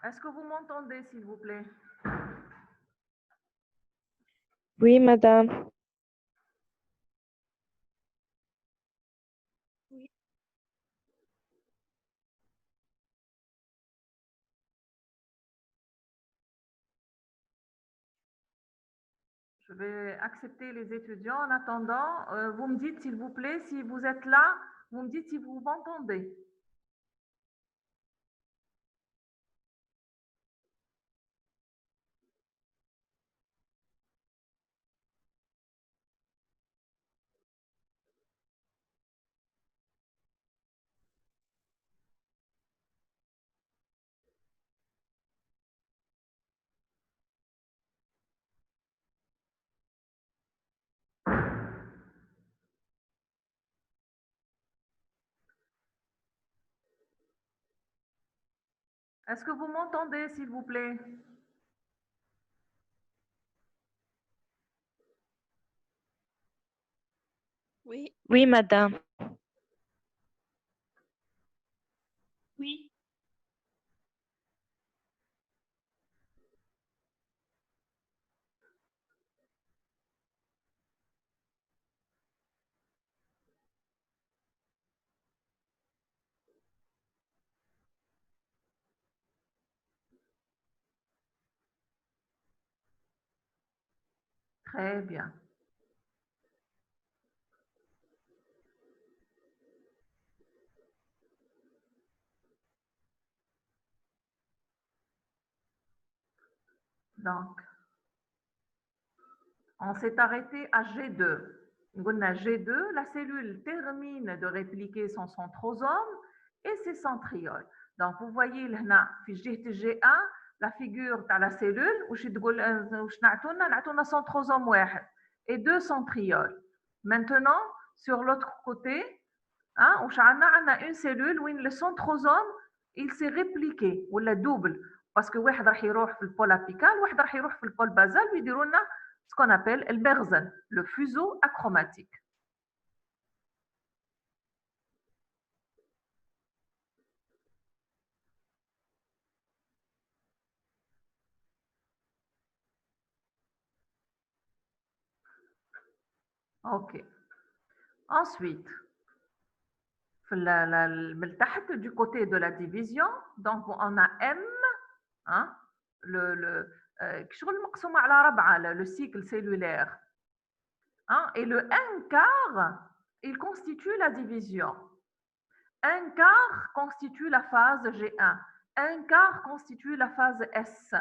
Est-ce que vous m'entendez, s'il vous plaît? Oui, madame. Je vais accepter les étudiants. En attendant, vous me dites, s'il vous plaît, si vous êtes là, vous me dites si vous m'entendez. Est-ce que vous m'entendez, s'il vous plaît? Oui. Oui, madame. Oui. Très bien. Donc, on s'est arrêté à G2. On a G2, la cellule termine de répliquer son centrosome et ses centrioles. Donc, vous voyez là, G1, la figure de la cellule, où on a centrosome et deux centrioles. Maintenant, sur l'autre côté, on a une cellule où le centrosome il s'est répliqué, ou la double, parce que واحد راح يروح في البول apical, واحد راح يروح في البول basal, ويديروا لنا ce qu'on appelle le Berzen, le fuseau achromatique. Ok. Ensuite, du côté de la division, donc on a M, hein, le cycle cellulaire, hein, et le 1 quart, il constitue la division. 1 quart constitue la phase G1. 1 quart constitue la phase S.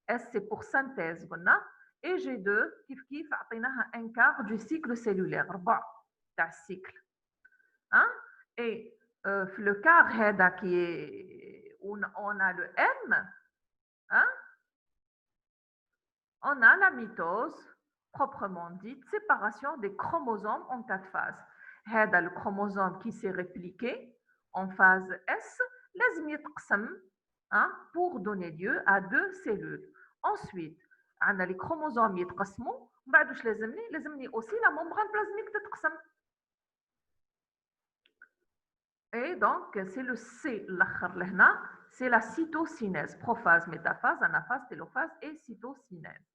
S, c'est pour synthèse. Et G2, kif عطيناها 1 quart du cycle cellulaire. 4 تاع cycle. Hein? Et le quart qui est, où on a le M, hein? On a la mitose, proprement dite, séparation des chromosomes en 4 phases. هذا le chromosome qui s'est répliqué en phase S, لازم يتقسم, hein, pour donner lieu à deux cellules. Ensuite, on a les chromosomes يتقسموا, بعد واش لازمني aussi la membrane plasmique تتقسم. Et donc, c'est le C, c'est la cytokinèse, prophase, métaphase, anaphase, télophase et cytokinèse.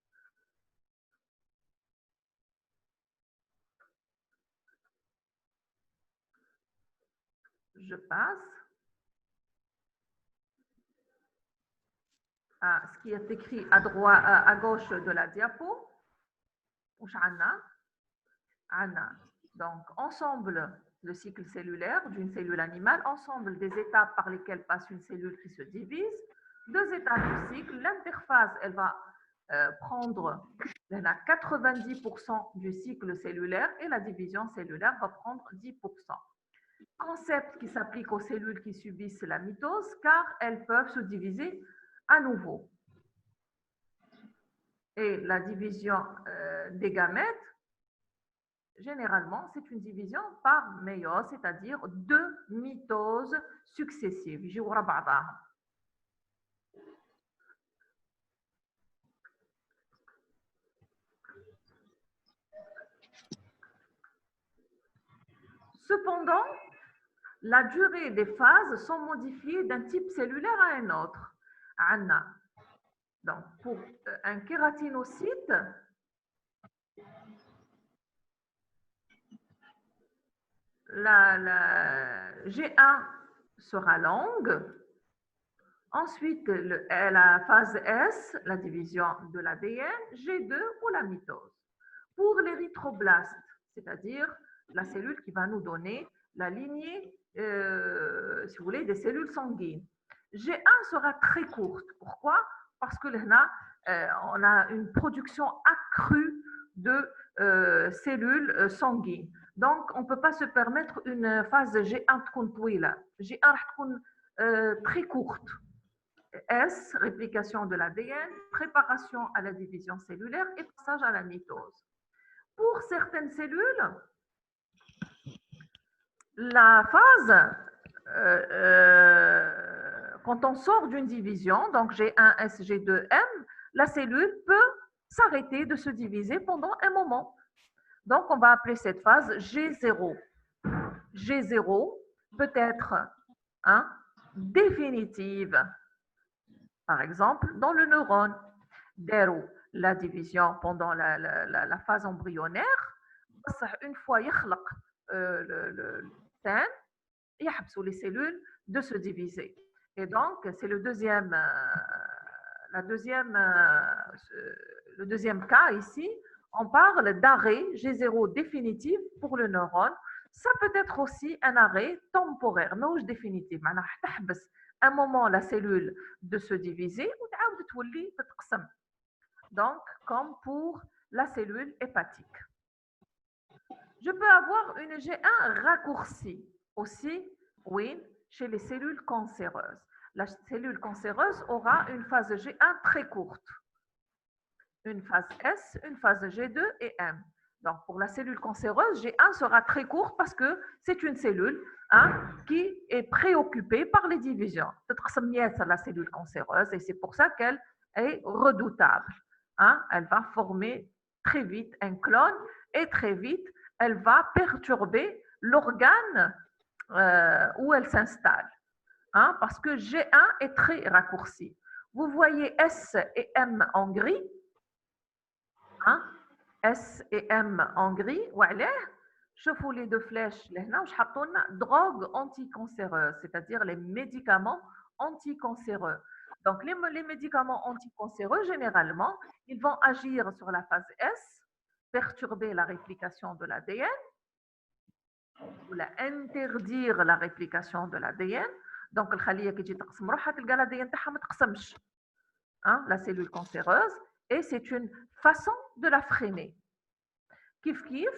Je passe à ce qui est écrit à gauche de la diapo. Donc, ensemble, le cycle cellulaire d'une cellule animale, ensemble des étapes par lesquelles passe une cellule qui se divise, deux étapes du cycle. L'interphase, elle va prendre 90% du cycle cellulaire et la division cellulaire va prendre 10%. Concept qui s'applique aux cellules qui subissent la mitose car elles peuvent se diviser à nouveau. Et la division des gamètes, généralement, c'est une division par méiose, c'est-à-dire deux mitoses successives. Cependant, la durée des phases sont modifiées d'un type cellulaire à un autre. Anna. Donc, pour un kératinocyte, la G1 sera longue. Ensuite, la phase S, la division de l'ADN, G2 ou la mitose. Pour l'érythroblaste, c'est-à-dire la cellule qui va nous donner la lignée, si vous voulez, des cellules sanguines. G1 sera très courte. Pourquoi? Parce que là, on a une production accrue de cellules sanguines. Donc, on ne peut pas se permettre une phase G1 G1 très courte. S, réplication de l'ADN, préparation à la division cellulaire et passage à la mitose. Pour certaines cellules, la phase, quand on sort d'une division, donc G1S, G2M, la cellule peut s'arrêter de se diviser pendant un moment. Donc, on va appeler cette phase G0. G0 peut être définitive. Par exemple, dans le neurone, la division pendant la phase embryonnaire, une fois il y les cellules de se diviser. Et donc, c'est le deuxième cas ici. On parle d'arrêt G0 définitif pour le neurone. Ça peut être aussi un arrêt temporaire, mais définitif. Un moment la cellule de se diviser ou donc comme pour la cellule hépatique. Je peux avoir une G1 raccourcie aussi, oui, chez les cellules cancéreuses. La cellule cancéreuse aura une phase G1 très courte, une phase S, une phase G2 et M. Donc, pour la cellule cancéreuse, G1 sera très courte parce que c'est une cellule qui est préoccupée par les divisions. C'est la cellule cancéreuse et c'est pour ça qu'elle est redoutable. Elle va former très vite un clone et très vite, elle va perturber l'organe où elle s'installe. Parce que G1 est très raccourci. Vous voyez S et M en gris. S et M en gris. Chauffez les deux flèches. Drogue anticancéreuse, c'est-à-dire les médicaments anticancéreux. Donc, les médicaments anticancéreux, généralement, ils vont agir sur la phase S, perturber la réplication de l'ADN, ou interdire la réplication de l'ADN. Donc, la cellule cancéreuse, et c'est une façon de la freiner. Kif kif,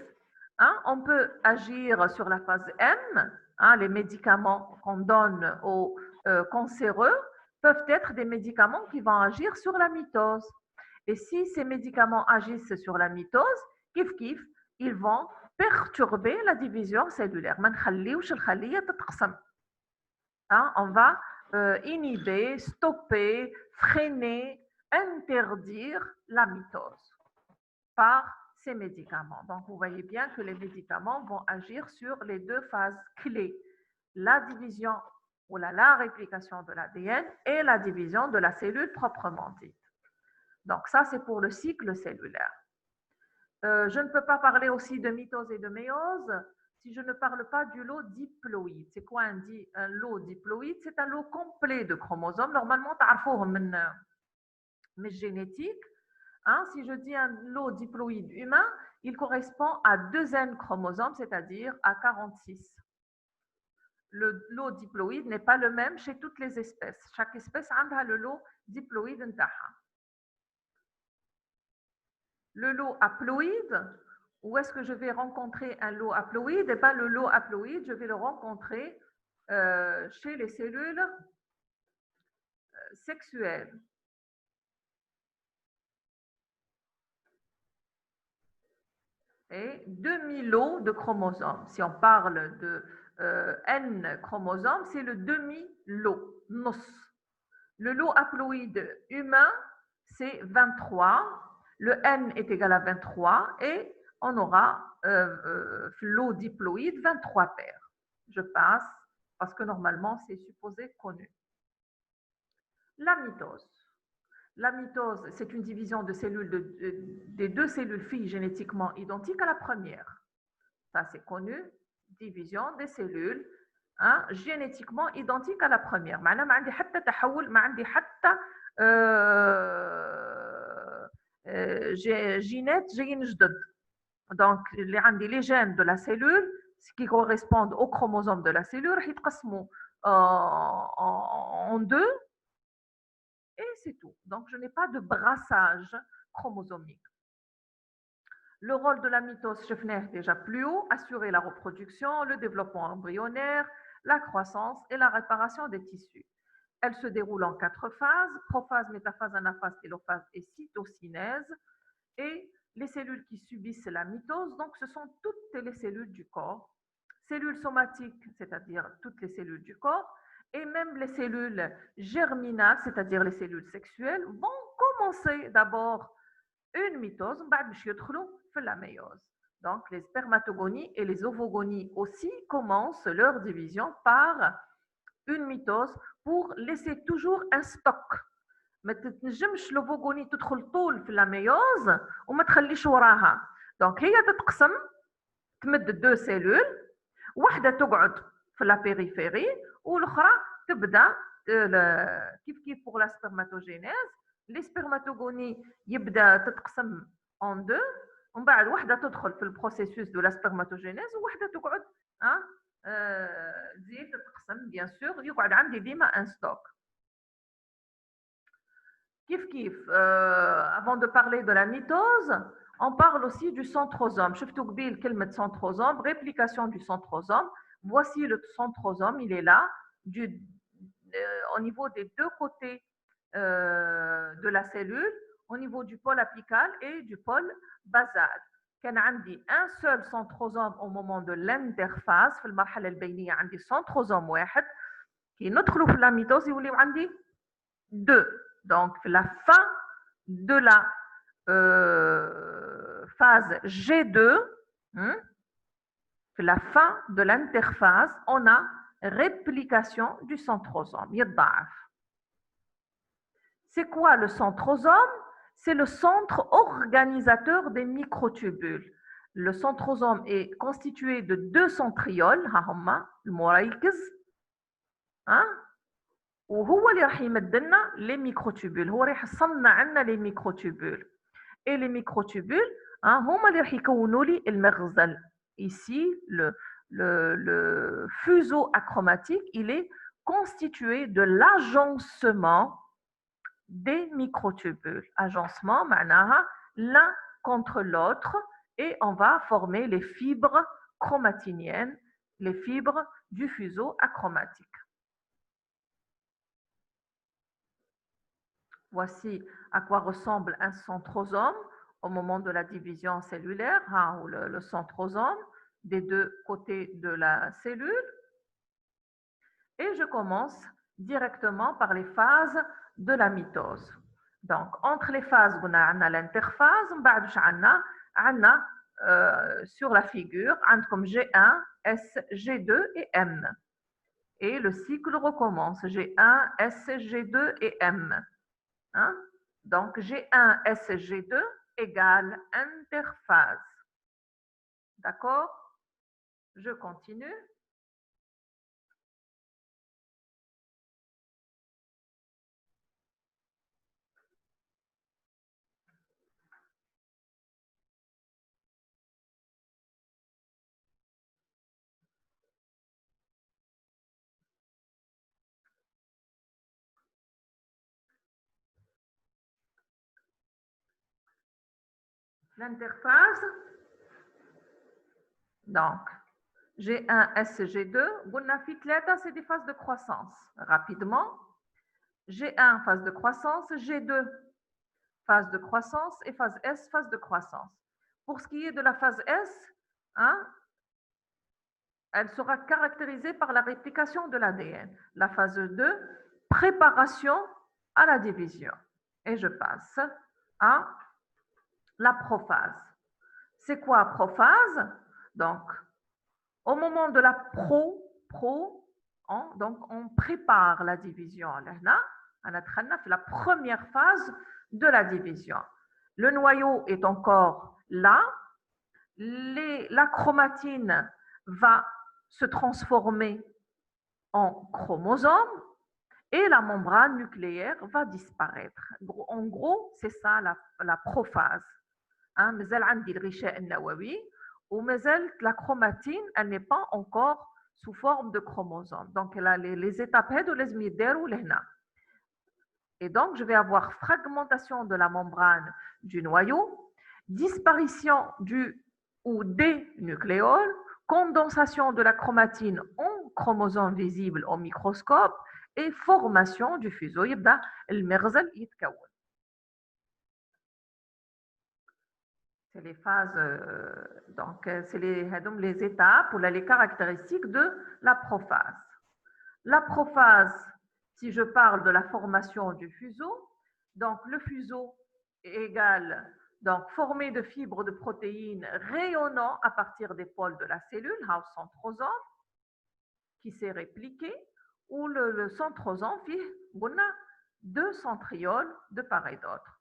on peut agir sur la phase M. Les médicaments qu'on donne aux cancéreux peuvent être des médicaments qui vont agir sur la mitose. Et si ces médicaments agissent sur la mitose, kif kif, ils vont perturber la division cellulaire. On va inhiber, stopper, freiner, interdire la mitose par ces médicaments. Donc, vous voyez bien que les médicaments vont agir sur les deux phases clés, la division ou la réplication de l'ADN et la division de la cellule proprement dite. Donc, ça, c'est pour le cycle cellulaire. Je ne peux pas parler aussi de mitose et de méiose si je ne parle pas du lot diploïde. C'est quoi un lot diploïde? C'est un lot complet de chromosomes. Normalement, tu as mais génétique. Si je dis un lot diploïde humain, il correspond à 2 N chromosomes, c'est-à-dire à 46. Le lot diploïde n'est pas le même chez toutes les espèces. Chaque espèce a le lot diploïde. Le lot haploïde, où est-ce que je vais rencontrer un lot haploïde? Et pas le lot haploïde, je vais le rencontrer chez les cellules sexuelles. Et demi-lot de chromosomes. Si on parle de N chromosomes, c'est le demi-lot, nos. Le lot haploïde humain, c'est 23. Le N est égal à 23 et on aura lot diploïde 23 paires. Je passe parce que normalement, c'est supposé connu. La mitose. La mitose, c'est une division de cellules des deux cellules filles génétiquement identiques à la première. Ça, c'est connu. Division des cellules génétiquement identiques à la première. معناها ما عندي حتى تحول ما عندي حتى جينات جايين جدد. Donc, les gènes de la cellule, ce qui correspondent aux chromosomes de la cellule, ils يتقسموا en deux et c'est tout. Donc, je n'ai pas de brassage chromosomique. Le rôle de la mitose, je l'ai déjà plus haut, assurer la reproduction, le développement embryonnaire, la croissance et la réparation des tissus. Elle se déroule en 4 phases, prophase, métaphase, anaphase, télophase et cytocinèse. Et les cellules qui subissent la mitose, donc ce sont toutes les cellules du corps, cellules somatiques, c'est-à-dire toutes les cellules du corps, et même les cellules germinales, c'est-à-dire les cellules sexuelles, vont commencer d'abord une mitose, la méiose. Donc les spermatogonies et les ovogonies aussi commencent leur division par une mitose pour laisser toujours un stock. ما تتنجمش لوفوغوني تدخل طول في اللاميوز وما تخليش وراها. دونك هي تتقسم تمد دو سيلول، واحده تقعد في لا بيريفيري والاخرى تبدا كيف بور لا سبرماتوجينيز. لي سبرماتوغوني يبدا تتقسم اون دو، ومن بعد واحده تدخل في البروسيسوس دو لا سبرماتوجينيز وواحده تقعد تزيد تتقسم. بيان سور يقعد عندي ديما ان ستوك. Avant de parler de la mitose, on parle aussi du centrosome. شفتوا قبيل كلمة centrosome, réplication du centrosome. Voici le centrosome, il est là, au niveau des deux côtés de la cellule, au niveau du pôle apical et du pôle basal. كان عندي un seul centrosome au moment de l'interphase. في المرحلة البينية عندي centrosome واحد. كي ندخلوا في la mitose يوليو عندي deux. Donc, la fin de la phase G2, la fin de l'interphase, on a réplication du centrosome. C'est quoi le centrosome? C'est le centre organisateur des microtubules. Le centrosome est constitué de deux centrioles, le moraïkez, وهو اللي راح يمد لنا لي ميكروتوبول، هو راح يصنع عندنا لي ميكروتوبول. اي لي ميكروتوبول هما اللي راح يكونوا لي المغزل. ici le fuseau achromatique, il est constitué de l'agencement des microtubules. Agencement معناها l'un contre l'autre, et on va former les fibres chromatiniennes, les fibres du fuseau achromatique. Voici à quoi ressemble un centrosome au moment de la division cellulaire, ou le centrosome des deux côtés de la cellule. Et je commence directement par les phases de la mitose. Donc, entre les phases, on a l'interphase, sur la figure, comme G1, S, G2 et M. Et le cycle recommence, G1, S, G2 et M. Donc, G1, S, G2 égale interphase. D'accord? Je continue. L'interphase, donc G1, S, G2, c'est des phases de croissance. Rapidement, G1, phase de croissance, G2, phase de croissance, et phase S, phase de croissance. Pour ce qui est de la phase S, elle sera caractérisée par la réplication de l'ADN. La phase 2, préparation à la division. Et je passe à la prophase. C'est quoi prophase? Donc, au moment de la Donc, on prépare la division. On a fait la première phase de la division. Le noyau est encore là. La chromatine va se transformer en chromosome et la membrane nucléaire va disparaître. En gros, c'est ça la prophase. مازال عندي الغشاء النووي ومازال la chromatine, elle n'est pas encore sous forme de chromosome. Donc, les étapes هادو لازم يداروا لهنا. Et donc, je vais avoir fragmentation de la membrane du noyau, disparition du ou des nucléoles, condensation de la chromatine en chromosomes visibles au microscope et formation du fuseau. يبدأ المغزل يتكون. C'est les phases, donc c'est les étapes ou les caractéristiques de la prophase. La prophase, si je parle de la formation du fuseau, donc le fuseau est égal, donc formé de fibres de protéines rayonnant à partir des pôles de la cellule, le centrosome, qui s'est répliqué, ou le centrosome, on a deux centrioles de part et d'autre.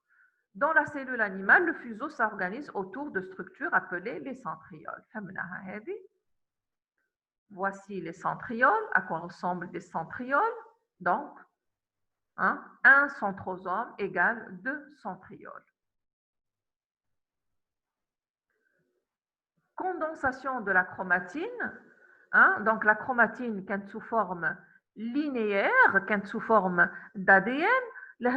Dans la cellule animale, le fuseau s'organise autour de structures appelées les centrioles. Voici les centrioles, à quoi ressemblent des centrioles. Donc, un centrosome égale 2 centrioles. Condensation de la chromatine. Donc, la chromatine, quand sous forme linéaire, quand sous forme d'ADN, là,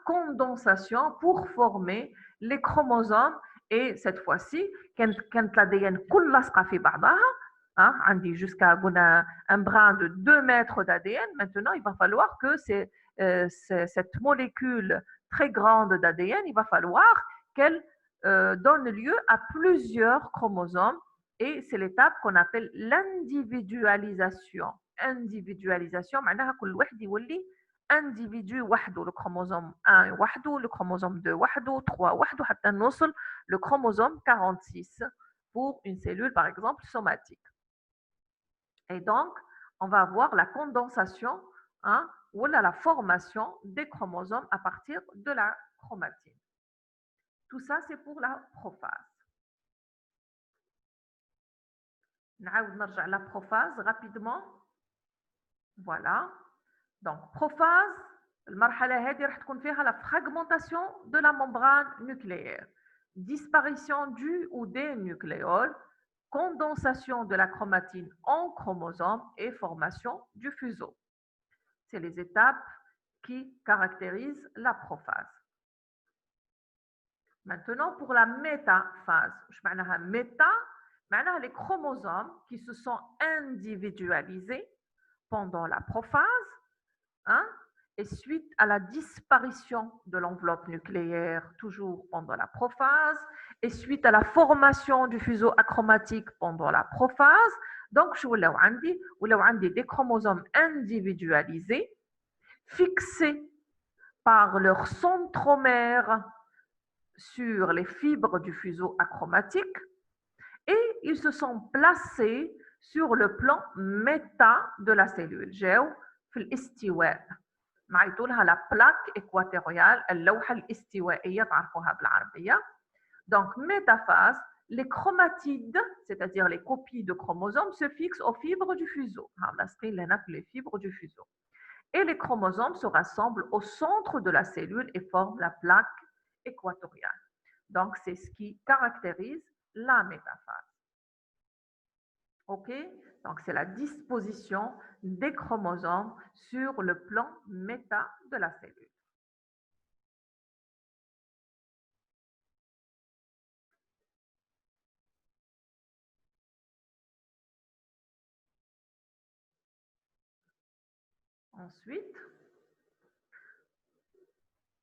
condensation pour former les chromosomes. Et cette fois-ci, quand l'ADN كل لاصقة في بعضها, عندي jusqu'à un brin de 2 mètres d'ADN, maintenant il va falloir que cette molécule très grande d'ADN, il va falloir qu'elle donne lieu à plusieurs chromosomes. Et c'est l'étape qu'on appelle l'individualisation. Individualisation, معناها كل واحد يولي individu وحده, le chromosome 1 وحده, le chromosome 2 وحده, 3 وحده, حتى نوصل le chromosome 46 pour une cellule par exemple somatique. Et donc, on va avoir la condensation ou la formation des chromosomes à partir de la chromatine. Tout ça, c'est pour la prophase. نعاود نرجع la prophase rapidement. Voilà. Donc, prophase, المرحلة هذه راح تكون فيها la fragmentation de la membrane nucléaire, disparition du ou des nucléoles, condensation de la chromatine en chromosome et formation du fuseau. C'est les étapes qui caractérisent la prophase. Maintenant, pour la métaphase, je معناها méta, معناها les chromosomes qui se sont individualisés pendant la prophase, et suite à la disparition de l'enveloppe nucléaire, toujours pendant la prophase, et suite à la formation du fuseau achromatique pendant la prophase. Donc, je voulais des chromosomes individualisés, fixés par leur centromère sur les fibres du fuseau achromatique, et ils se sont placés sur le plan méta de la cellule. J'ai في الاستواء معيطوا لها la plaque équatoriale, اللوحة الاستوائية تعرفوها بالعربية. Donc, métaphase, les chromatides, c'est-à-dire les copies de chromosomes, se fixent aux fibres du fuseau. Les fibres du fuseau. Et les chromosomes se rassemblent au centre de la cellule et forment la plaque équatoriale. Donc, c'est ce qui caractérise la métaphase. OK? Donc, c'est la disposition des chromosomes sur le plan méta de la cellule. Ensuite,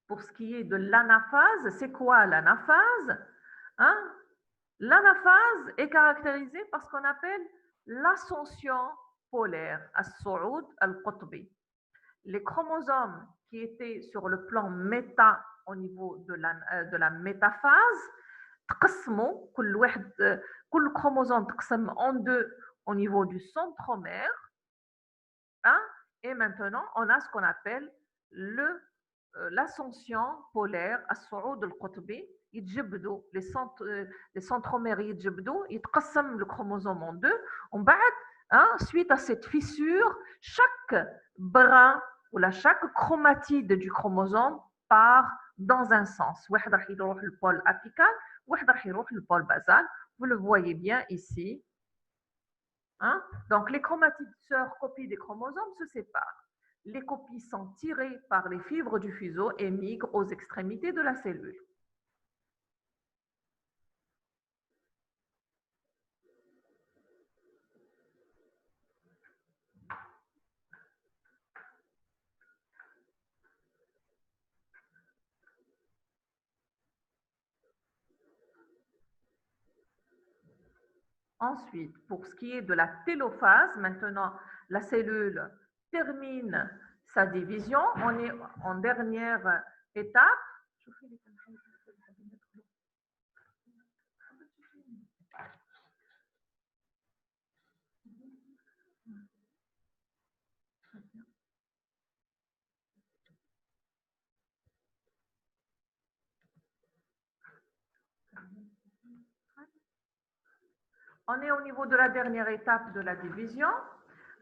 pour ce qui est de l'anaphase, c'est quoi l'anaphase? L'anaphase est caractérisée par ce qu'on appelle l'ascension polaire, as-su'ud al-qutbi. Les chromosomes qui étaient sur le plan méta au niveau de la métaphase, كل chromosome تقسم en deux au niveau du centromère. Hein, et maintenant, on a ce qu'on appelle l'ascension polaire, الصعود القطبي. يتجبدوا les centromères يتجبدوا يتقسم le chromosome en deux. On بعد, hein, suite à cette fissure, chaque brin ou chaque chromatide du chromosome part dans un sens. واحد راح يروح le pôle apical, واحد راح يروح le pôle basal. Vous le voyez bien ici. Hein? Donc, les chromatides sœurs copies des chromosomes se séparent. Les copies sont tirées par les fibres du fuseau et migrent aux extrémités de la cellule. Ensuite, pour ce qui est de la télophase, maintenant, la cellule termine sa division. On est en dernière étape. On est au niveau de la dernière étape de la division.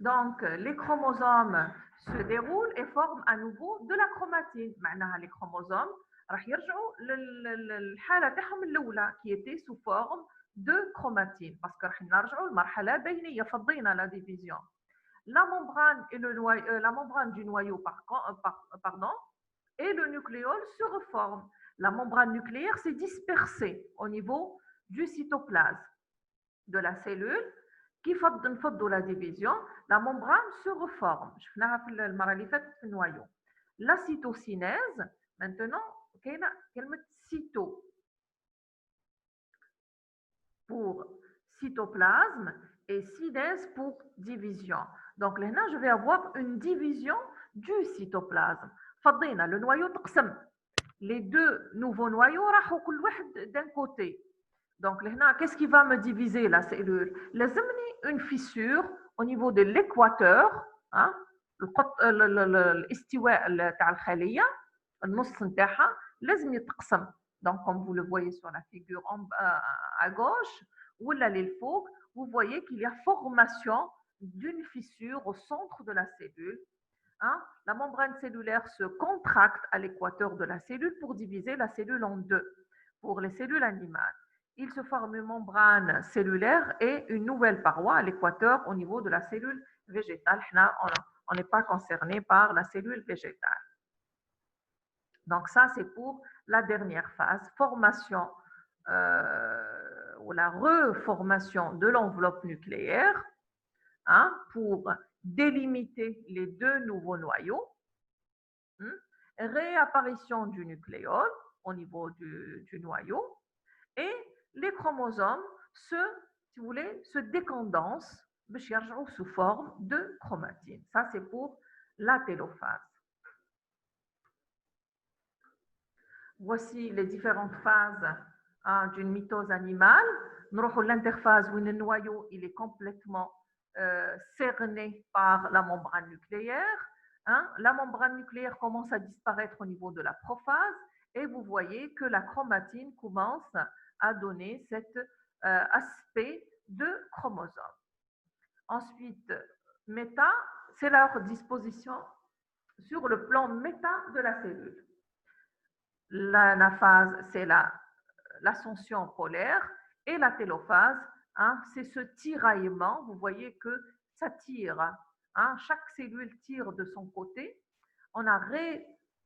Donc, les chromosomes se déroulent et forment à nouveau de la chromatine. معناها les chromosomes راح يرجعوا للحالة تاعهم الأولى qui était sous forme de chromatine parce que راح نرجعوا لمرحلة بينية فضينا la division. La membrane et la membrane du noyau pardon, et le nucléole se reforment. La membrane nucléaire s'est dispersée au niveau du cytoplasme de la cellule qui fait la division, la membrane se reforme. Le noyau. La cytokinèse, maintenant, cyto pour cytoplasme et kinèse pour division. Donc là, je vais avoir une division du cytoplasme. Le noyau تقسم. Les deux nouveaux noyaux راحوا كل واحد d'un côté. Donc, qu'est-ce qui va me diviser la cellule? Une fissure au niveau de l'équateur, hein, الاستواء تاع الخلية النص نتاعها لازم يتقسم. Donc, comme vous le voyez sur la figure à gauche, ou là l'ilfouq, vous voyez qu'il y a formation d'une fissure au centre de la cellule. Hein. La membrane cellulaire se contracte à l'équateur de la cellule pour diviser la cellule en deux. Pour les cellules animales, il se forme une membrane cellulaire et une nouvelle paroi à l'équateur au niveau de la cellule végétale. On n'est pas concerné par la cellule végétale. Donc ça, c'est pour la dernière phase, formation ou la reformation de l'enveloppe nucléaire, hein, pour délimiter les deux nouveaux noyaux, réapparition du nucléole au niveau du noyau, et les chromosomes si vous voulez, se décondensent sous forme de chromatine. Ça, c'est pour la télophase. Voici les différentes phases, hein, d'une mitose animale. Nous avons l'interphase où le noyau il est complètement cerné par la membrane nucléaire. Hein. La membrane nucléaire commence à disparaître au niveau de la prophase et vous voyez que la chromatine commence à donner cet aspect de chromosome. Ensuite, méta, c'est leur disposition sur le plan méta de la cellule. L'anaphase, c'est l'ascension polaire, et la télophase, hein, c'est ce tiraillement. Vous voyez que ça tire, hein, chaque cellule tire de son côté. On a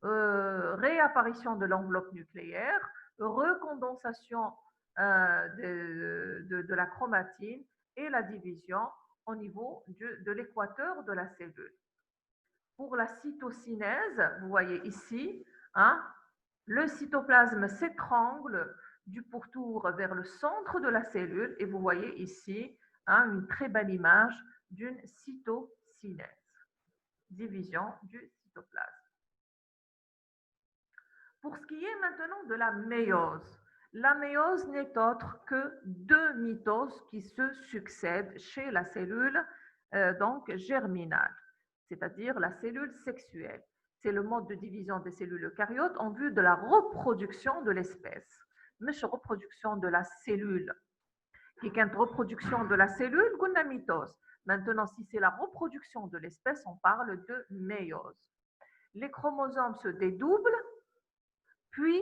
réapparition de l'enveloppe nucléaire, recondensation de la chromatine et la division au niveau de l'équateur de la cellule. Pour la cytokinèse, vous voyez ici, hein, le cytoplasme s'étrangle du pourtour vers le centre de la cellule et vous voyez ici, hein, une très belle image d'une cytokinèse, division du cytoplasme. Pour ce qui est maintenant de la méiose, La méiose n'est autre que deux mitoses qui se succèdent chez la cellule donc germinale, c'est-à-dire la cellule sexuelle. C'est le mode de division des cellules eucaryotes en vue de la reproduction de l'espèce. Mais reproduction de la cellule. Qui est reproduction de la cellule, on a mitose. Maintenant, si c'est la reproduction de l'espèce, on parle de méiose. Les chromosomes se dédoublent, puis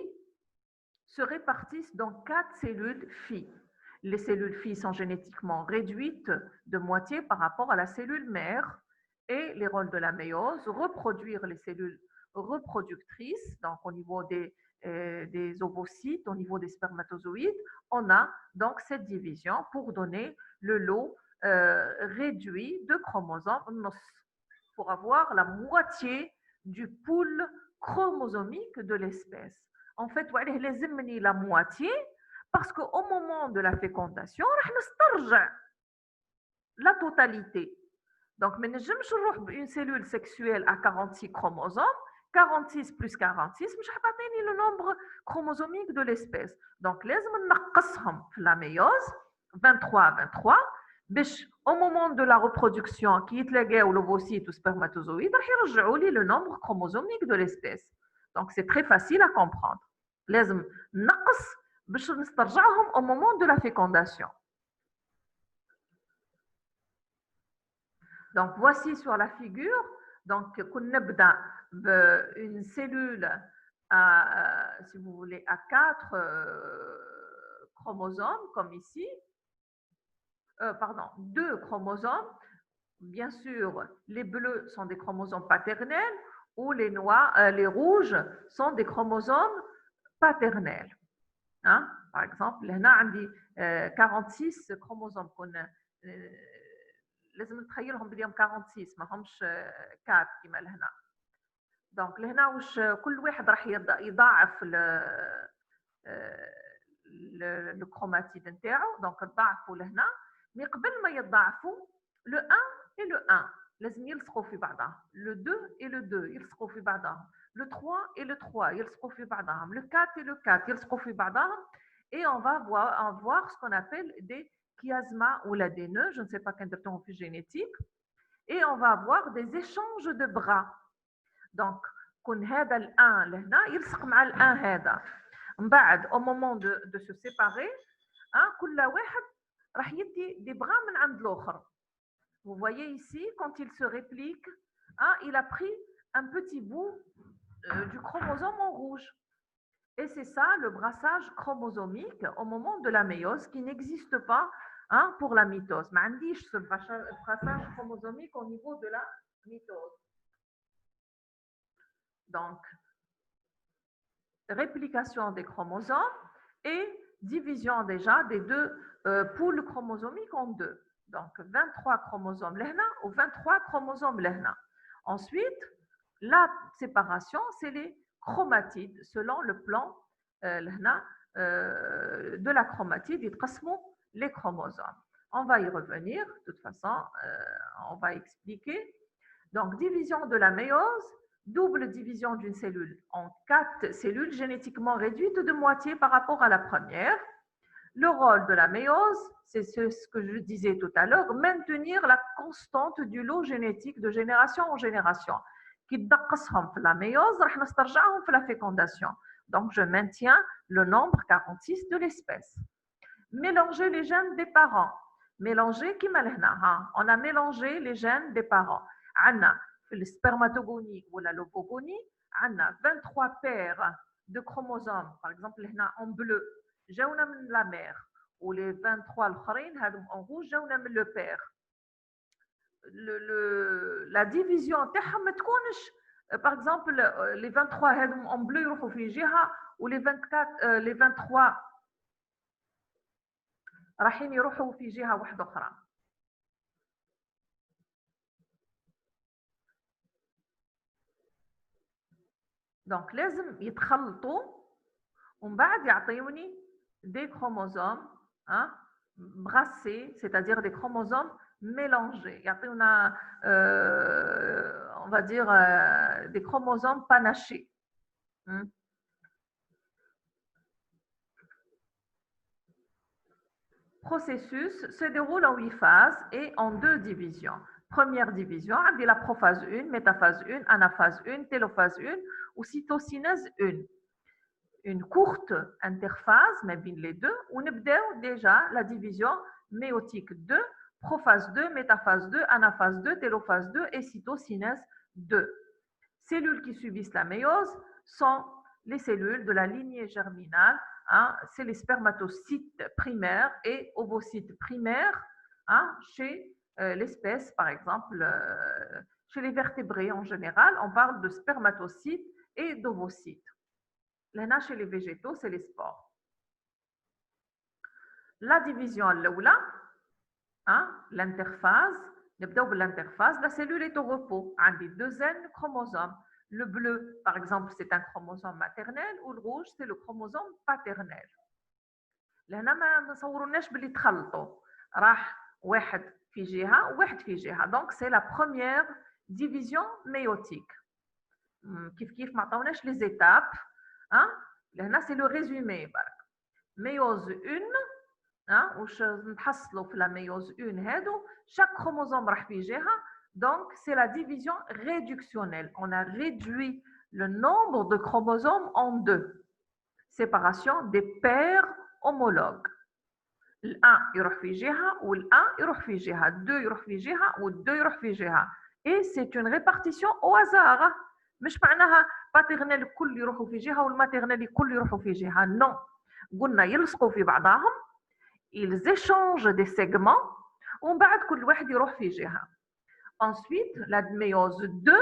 se répartissent dans 4 cellules filles. Les cellules filles sont génétiquement réduites de moitié par rapport à la cellule mère et les rôles de la méiose, reproduire les cellules reproductrices, donc au niveau des ovocytes, au niveau des spermatozoïdes, on a donc cette division pour donner le lot réduit de chromosomes pour avoir la moitié du pool chromosomique de l'espèce. En fait, les la moitié parce qu'au moment de la fécondation, on va la totalité. Donc, une cellule sexuelle à 46 chromosomes, 46 plus 46, je vais le nombre chromosomique de l'espèce. Donc, les la méiose, 23 à 23, au moment de la reproduction, qui est ou l'ovocyte ou spermatozoïde, le nombre chromosomique de l'espèce. Donc, c'est très facile à comprendre. لازم نقص باش نسترجعهم au moment de la fécondation. Donc, voici sur la figure. Donc, une cellule, si vous voulez, à 4 chromosomes, comme ici. Pardon, 2 chromosomes. Bien sûr, les bleus sont des chromosomes paternels ou les noirs, les rouges sont des chromosomes paternels. Hein? Par exemple, il y a 46 chromosomes. لازم نتخيلهم بديهم 46 ما همش 4 كما لهنا. دونك لهنا واش كل واحد راح يضاعف الكروماتيد نتاعو. دونك تضاعفوا لهنا، مي قبل ما يتضاعفوا لو 1 et le 1 لازم يلصقوا في بعضهم، لو 2 et le 2 يلصقوا في بعضهم، le 3 et le 3 يلصقوا في بعضهم، le 4 et le 4 يلصقوا في بعضهم. Et on va voir ce qu'on appelle des chiasma ou la des nœuds, je ne sais pas quel terme génétique, et on va avoir des échanges de bras. Donc, quand هذا الان لهنا يلصق مع الان هذا، من بعد au moment de se séparer، كل واحد راح يدي des bras من عند l'autre. Vous voyez ici, quand il se réplique, il a pris un petit bout du chromosome en rouge. Et c'est ça le brassage chromosomique au moment de la méiose qui n'existe pas pour la mitose. Mais on dit ce brassage chromosomique au niveau de la mitose. Donc, réplication des chromosomes et division déjà des deux poules chromosomiques en deux. Donc, 23 chromosomes lehna ou 23 chromosomes lehna. Ensuite, la séparation, c'est les chromatides selon le plan de la chromatide, les chromosomes. On va y revenir, de toute façon, on va expliquer. Donc, division de la méiose, double division d'une cellule en 4 cellules génétiquement réduites de moitié par rapport à la première. Le rôle de la méiose, c'est ce que je disais tout à l'heure, maintenir la constante du lot génétique de génération en génération. Qui la méiose, la fécondation. Donc, je maintiens le nombre 46 de l'espèce. Mélanger les gènes des parents. Mélanger qui on a mélangé les gènes des parents. Anna, le spermatogonie ou la lobogonie, Anna, 23 paires de chromosomes, par exemple, en bleu, جاونا من la mère, ou les 23 الآخرين en rouge, جاونا من le père. La division تاعهم ما تكونش par exemple les 23 هذم en bleu يروحوا في جهة ou les 24 les 23 راحين يروحوا في جهة واحدة أخرى. Donc لازم يتخلطوا ومن بعد يعطيوني des chromosomes brassés, c'est-à-dire des chromosomes mélangés. On a, on va dire, des chromosomes panachés. processus se déroule en 8 phases et en 2 divisions. Première division, on a la prophase 1, métaphase 1, anaphase 1, télophase 1 ou cytokinèse 1. Une courte interphase, mais bien les deux, on a déjà la division méiotique 2, prophase 2, métaphase 2, anaphase 2, télophase 2 et cytokinèse 2. Cellules qui subissent la méiose sont les cellules de la lignée germinale, hein, c'est les spermatocytes primaires et ovocytes primaires, hein, chez l'espèce, par exemple, chez les vertébrés en général, on parle de spermatocytes et d'ovocytes. Là, chez les végétaux, c'est les spores. La division là, hein, l'interphase, l'interphase, la cellule est au repos. On a 2 N chromosomes. Le bleu, par exemple, c'est un chromosome maternel ou le rouge, c'est le chromosome paternel. لهنا ما نصوروناش باللي تخلطوا راح واحد في جهه وواحد في جهه. Donc c'est la première division méiotique. كيف ما عطاوناش les étapes, hein. لهنا c'est le résumé برك. méiose 1, hein, واش نحصلوا في la méiose 1 هادو chaque chromosome راح في جهه. Donc c'est la division réductionnelle. On a réduit le nombre de chromosomes en 2. Séparation des paires homologues. Le 1 يروح في جهة و le 1 يروح في جهة. 2 يروح في جهة و 2 يروح في جهة. Et c'est une répartition au hasard. مش معناها paternel الكل يروحوا في جهة والmaternel الكل يروحوا في جهة. Non. قلنا يلصقوا في بعضهم. Ils échangent des segments ومن بعد كل واحد يروح في جهة. Ensuite, la méiose 2,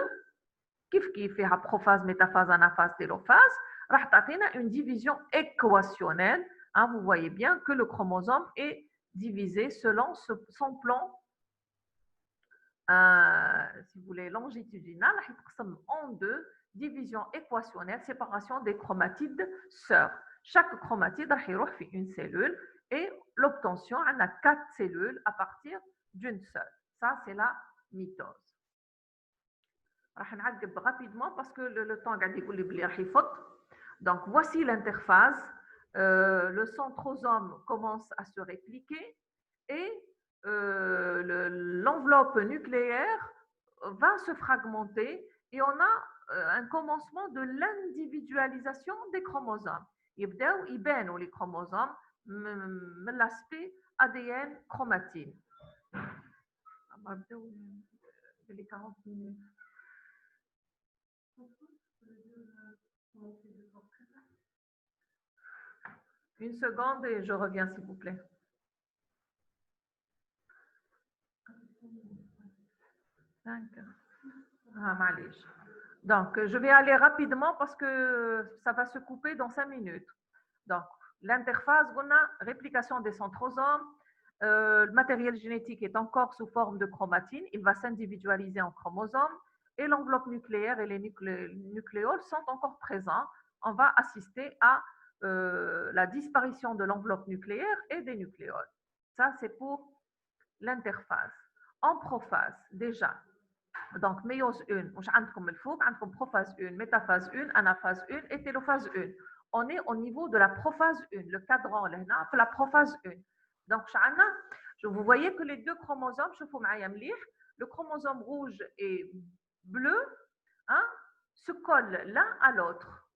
qui fait la prophase, métaphase, anaphase, télophase, راح تعطينا une division équationnelle. Hein, vous voyez bien que le chromosome est divisé selon son plan, si vous voulez, longitudinal, en 2, division équationnelle, séparation des chromatides sœurs. Chaque chromatide va faire une cellule et l'obtention, on a 4 cellules à partir d'une seule. Ça, c'est la mitose. راح نعقب rapidement parce que le temps قاعد يقول لي بلي راح يفض. Donc voici l'interphase. Le centrosome commence à se répliquer et l'enveloppe nucléaire va se fragmenter et on a un commencement de l'individualisation des chromosomes. يبداو يبانوا les chromosomes من l'aspect ADN chromatine. نبداو بلي 40 minutes. Une seconde et je reviens s'il vous plaît. Donc, je vais aller rapidement parce que ça va se couper dans 5 minutes. Donc, l'interphase, on a réplication des centrosomes. Le matériel génétique est encore sous forme de chromatine. Il va s'individualiser en chromosomes. Et l'enveloppe nucléaire et les nucléoles sont encore présents. On va assister à la disparition de l'enveloppe nucléaire et des nucléoles. Ça, c'est pour l'interphase. En prophase, déjà. Donc, méiose 1, عندكم prophase 1, métaphase 1, anaphase 1 et télophase 1. On est au niveau de la prophase 1, le cadran, la prophase 1. Donc, vous voyez que les 2 chromosomes, le chromosome rouge et bleu, hein, se collent l'un à l'autre.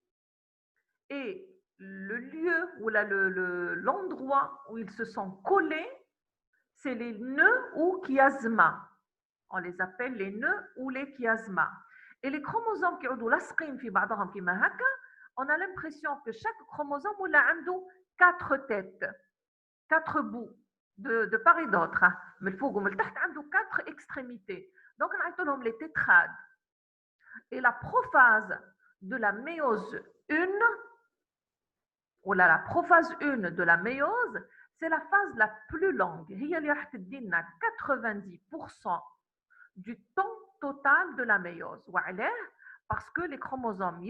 Et le lieu ou l'endroit où ils se sont collés, c'est les nœuds ou chiasmas. On les appelle les nœuds ou les chiasmas. Et les chromosomes qui ont on a l'impression que chaque chromosome a 4 têtes, 4 bouts de part et d'autre. Mais il faut que 4 extrémités. Donc, on a les tétrades. Et la prophase de la méiose 1, ou la prophase 1 de la méiose, c'est la phase la plus longue. Il y a 90% du temps total de la méiose. Parce que les chromosomes,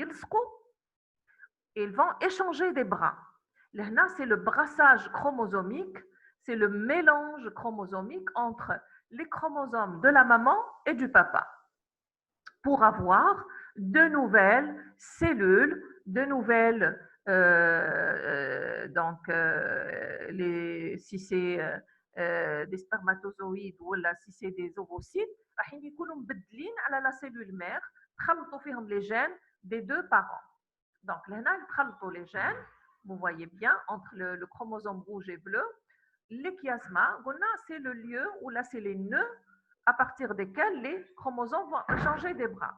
ils vont échanger des bras. Là, c'est le brassage chromosomique, c'est le mélange chromosomique entre les chromosomes de la maman et du papa pour avoir de nouvelles cellules, de nouvelles Donc, si c'est des spermatozoïdes ou si c'est des ovocytes, راح يكونوا مبدلين على la cellule mère, تخلطوا فيهم les gènes des deux parents. Donc, là, تخلطوا les gènes, vous voyez bien, entre le chromosome rouge et bleu. Les chiasmas, c'est le lieu où là, c'est les nœuds à partir desquels les chromosomes vont échanger des bras.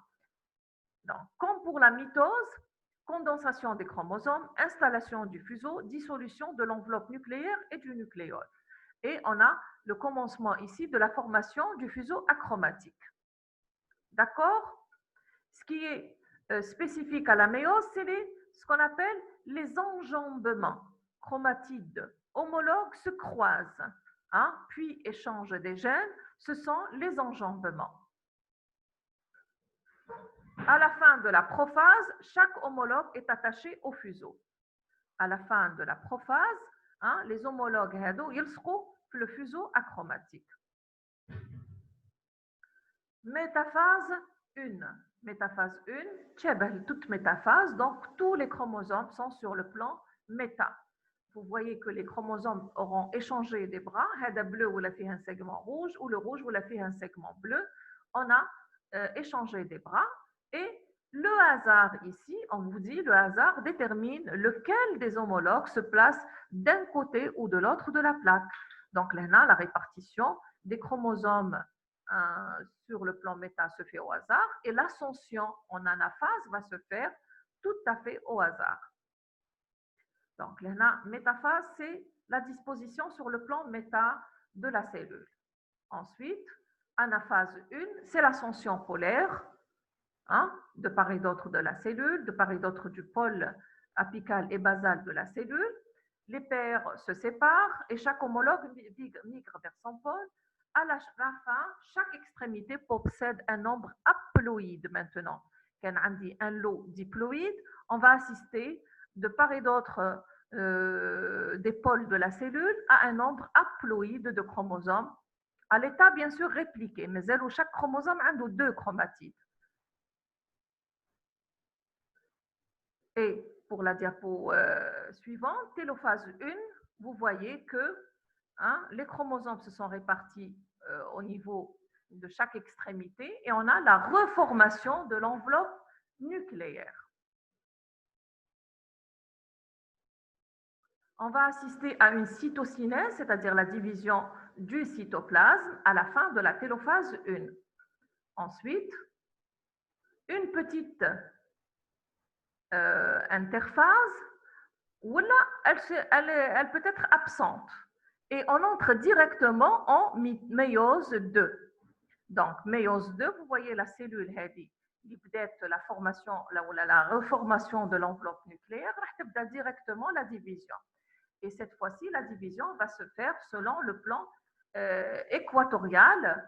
Donc, comme pour la mitose, condensation des chromosomes, installation du fuseau, dissolution de l'enveloppe nucléaire et du nucléole. Et on a le commencement ici de la formation du fuseau achromatique. D'accord? Ce qui est spécifique à la méiose, c'est ce qu'on appelle les enjambements. Chromatides homologues se croisent, hein, puis échangent des gènes, ce sont les enjambements. À la fin de la prophase, chaque homologue est attaché au fuseau. À la fin de la prophase, hein, les homologues يلصقوا في le fuseau achromatique. Métaphase 1. Métaphase 1, toute métaphase, donc tous les chromosomes sont sur le plan méta. Vous voyez que les chromosomes auront échangé des bras, هذا bleu ou la fait un segment rouge, ou le rouge ou la fait un segment bleu. On a échangé des bras. Et le hasard ici, on vous dit, le hasard détermine lequel des homologues se place d'un côté ou de l'autre de la plaque. Donc là, la répartition des chromosomes sur le plan méta se fait au hasard et l'ascension en anaphase va se faire tout à fait au hasard. Donc là, métaphase, c'est la disposition sur le plan méta de la cellule. Ensuite, anaphase 1, c'est l'ascension polaire. Hein, de part et d'autre de la cellule, de part et d'autre du pôle apical et basal de la cellule. Les paires se séparent et chaque homologue migre vers son pôle. À la fin, chaque extrémité possède un nombre haploïde maintenant. Quand on dit un lot diploïde, on va assister de part et d'autre des pôles de la cellule à un nombre haploïde de chromosomes, à l'état bien sûr répliqué, mais chaque chromosome a deux chromatides. Et pour la diapo suivante, télophase 1, vous voyez que hein, les chromosomes se sont répartis au niveau de chaque extrémité et on a la reformation de l'enveloppe nucléaire. On va assister à une cytocinèse, c'est-à-dire la division du cytoplasme à la fin de la télophase 1. Ensuite, une petite interphase, ou là, elle peut être absente. Et on entre directement en méiose 2. Donc, méiose 2, vous voyez la cellule heavy, la formation, la reformation de l'enveloppe nucléaire, directement la division. Et cette fois-ci, la division va se faire selon le plan équatorial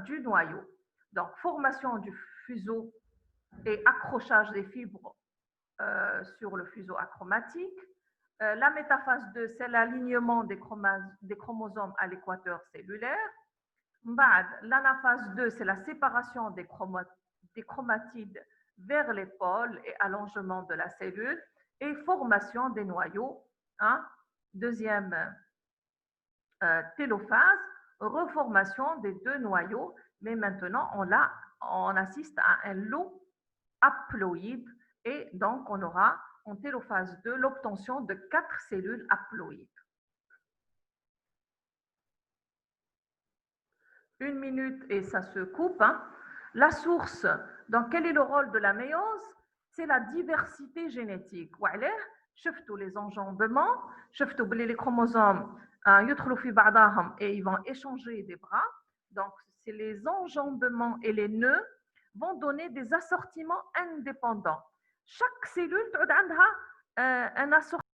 du noyau. Donc, formation du fuseau et accrochage des fibres sur le fuseau achromatique. La métaphase 2, c'est l'alignement des chromosomes à l'équateur cellulaire. L'anaphase 2, c'est la séparation des chromatides vers les pôles et allongement de la cellule et formation des noyaux. Hein. Deuxième télophase, reformation des deux noyaux, mais maintenant on assiste à un lot haploïde. Et donc, on aura en télophase 2 l'obtention de 4 cellules haploïdes. 1 minute et ça se coupe. Hein. La source, donc quel est le rôle de la méiose? C'est la diversité génétique. شفتوا les enjambements, شفتوا les chromosomes يدخلوا في بعضهم et ils vont échanger des bras. Donc, c'est les enjambements et les nœuds vont donner des assortiments indépendants. Chaque cellule a un assortiment